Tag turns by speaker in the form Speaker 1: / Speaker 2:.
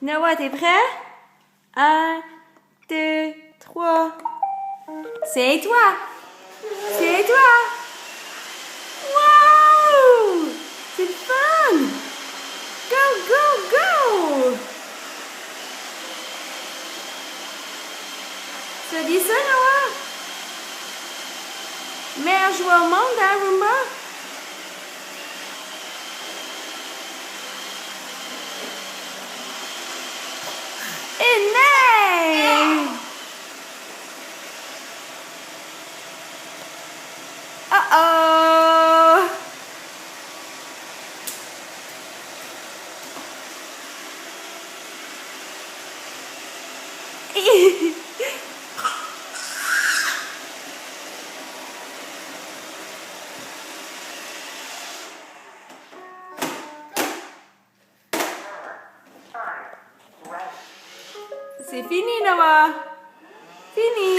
Speaker 1: Noah, t'es prêt? 1, 2, 3. C'est toi! C'est toi! Wow! C'est le fun! Go, go, go! Tu dis ça, Noah? Meilleur joueur au monde, hein, Roomba? Et neige! Uh-oh! C'est fini, Noah. Fini.